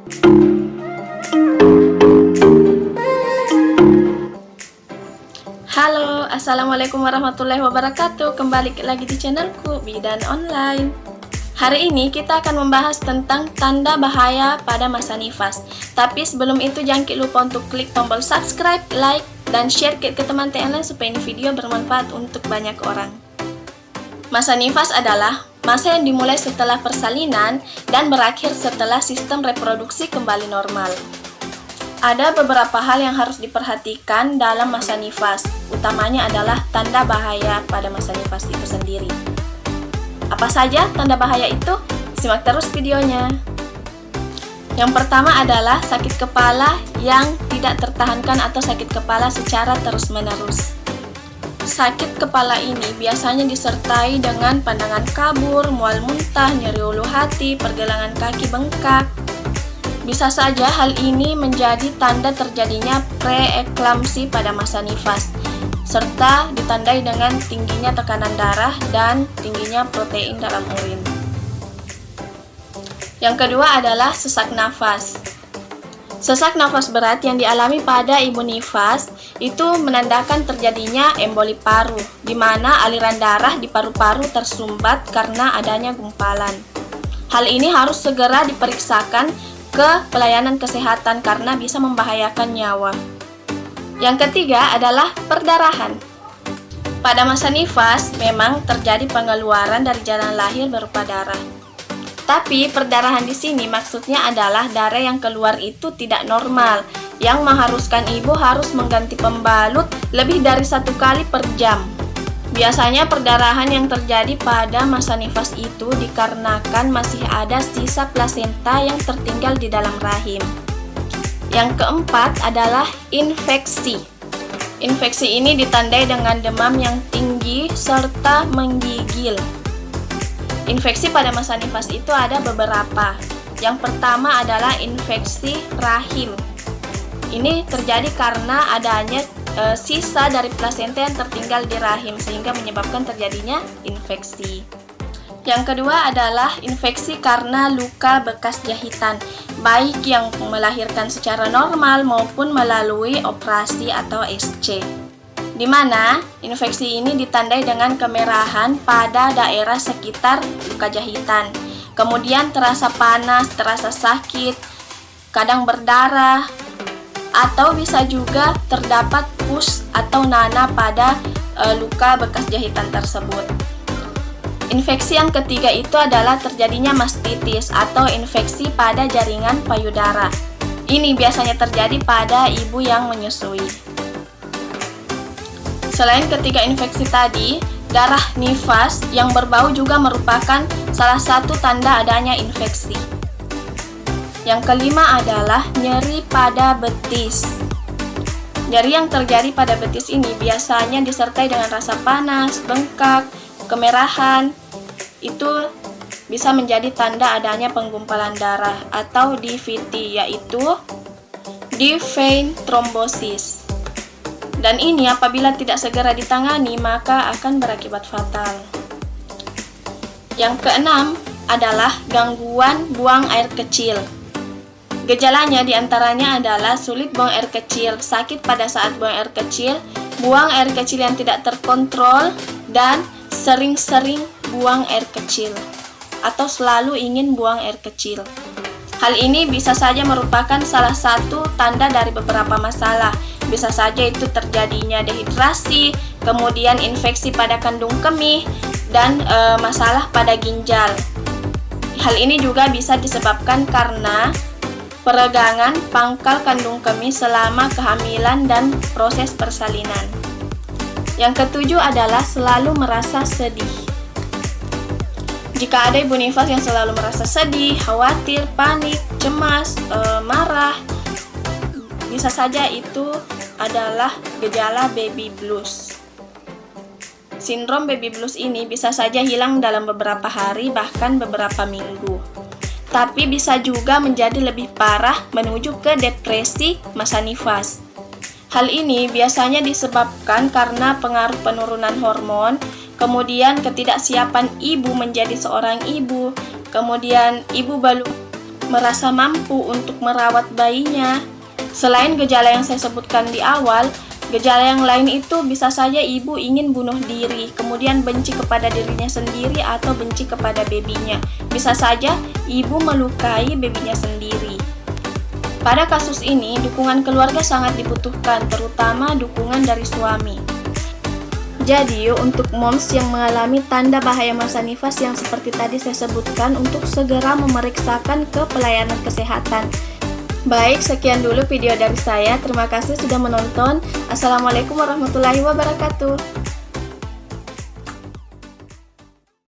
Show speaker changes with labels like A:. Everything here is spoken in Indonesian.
A: Halo, assalamualaikum warahmatullahi wabarakatuh. Kembali lagi di channelku Bidan Online. Hari ini kita akan membahas tentang tanda bahaya pada masa nifas. Tapi sebelum itu jangan lupa untuk klik tombol subscribe, like, dan share ke teman lain supaya ini video bermanfaat untuk banyak orang. Masa nifas adalah masa yang dimulai setelah persalinan dan berakhir setelah sistem reproduksi kembali normal. Ada beberapa hal yang harus diperhatikan dalam masa nifas, utamanya adalah tanda bahaya pada masa nifas itu sendiri. Apa saja tanda bahaya itu? Simak terus videonya. Yang pertama adalah sakit kepala yang tidak tertahankan atau sakit kepala secara terus-menerus. Sakit kepala ini biasanya disertai dengan pandangan kabur, mual muntah, nyeri ulu hati, pergelangan kaki bengkak. Bisa saja hal ini menjadi tanda terjadinya preeklamsi pada masa nifas, serta ditandai dengan tingginya tekanan darah dan tingginya protein dalam urin. Yang kedua adalah sesak nafas. Sesak nafas berat yang dialami pada ibu nifas itu menandakan terjadinya emboli paru, di mana aliran darah di paru-paru tersumbat karena adanya gumpalan. Hal ini harus segera diperiksakan ke pelayanan kesehatan karena bisa membahayakan nyawa. Yang ketiga adalah perdarahan. Pada masa nifas memang terjadi pengeluaran dari jalan lahir berupa darah. Tapi perdarahan di sini maksudnya adalah darah yang keluar itu tidak normal, yang mengharuskan ibu harus mengganti pembalut lebih dari 1 kali per jam. Biasanya perdarahan yang terjadi pada masa nifas itu dikarenakan masih ada sisa plasenta yang tertinggal di dalam rahim. Yang keempat adalah infeksi. Infeksi ini ditandai dengan demam yang tinggi serta menggigil. Infeksi pada masa nifas itu ada beberapa. Yang pertama adalah infeksi rahim. Ini terjadi karena adanya sisa dari plasenta yang tertinggal di rahim sehingga menyebabkan terjadinya infeksi. Yang kedua adalah infeksi karena luka bekas jahitan, baik yang melahirkan secara normal maupun melalui operasi atau SC. Di mana infeksi ini ditandai dengan kemerahan pada daerah sekitar luka jahitan. Kemudian terasa panas, terasa sakit, kadang berdarah, atau bisa juga terdapat pus atau nanah pada luka bekas jahitan tersebut. Infeksi yang ketiga itu adalah terjadinya mastitis atau infeksi pada jaringan payudara. Ini biasanya terjadi pada ibu yang menyusui. Selain ketiga infeksi tadi, darah nifas yang berbau juga merupakan salah satu tanda adanya infeksi. Yang kelima adalah nyeri pada betis. Nyeri yang terjadi pada betis ini biasanya disertai dengan rasa panas, bengkak, kemerahan. Itu bisa menjadi tanda adanya penggumpalan darah atau DVT, yaitu deep vein thrombosis. Dan ini apabila tidak segera ditangani maka akan berakibat fatal. Yang keenam adalah gangguan buang air kecil. Gejalanya diantaranya adalah sulit buang air kecil, sakit pada saat buang air kecil, buang air kecil yang tidak terkontrol, dan sering-sering buang air kecil atau selalu ingin buang air kecil. Hal ini bisa saja merupakan salah satu tanda dari beberapa masalah. Bisa saja itu terjadinya dehidrasi, kemudian infeksi pada kandung kemih, dan masalah pada ginjal. Hal ini juga bisa disebabkan karena peregangan pangkal kandung kemih selama kehamilan dan proses persalinan. Yang ketujuh adalah selalu merasa sedih. Jika ada ibu nifas yang selalu merasa sedih, khawatir, panik, cemas, marah, bisa saja itu adalah gejala baby blues. Sindrom baby blues ini bisa saja hilang dalam beberapa hari, bahkan beberapa minggu. Tapi bisa juga menjadi lebih parah menuju ke depresi masa nifas. Hal ini biasanya disebabkan karena pengaruh penurunan hormon, kemudian ketidaksiapan ibu menjadi seorang ibu, kemudian ibu belum merasa mampu untuk merawat bayinya. Selain gejala yang saya sebutkan di awal, gejala yang lain itu bisa saja ibu ingin bunuh diri, kemudian benci kepada dirinya sendiri atau benci kepada bebinya. Bisa saja ibu melukai bebinya sendiri. Pada kasus ini, dukungan keluarga sangat dibutuhkan, terutama dukungan dari suami. Jadi, untuk moms yang mengalami tanda bahaya masa nifas yang seperti tadi saya sebutkan, untuk segera memeriksakan ke pelayanan kesehatan. Baik, sekian dulu video dari saya. Terima kasih sudah menonton. Assalamualaikum warahmatullahi wabarakatuh.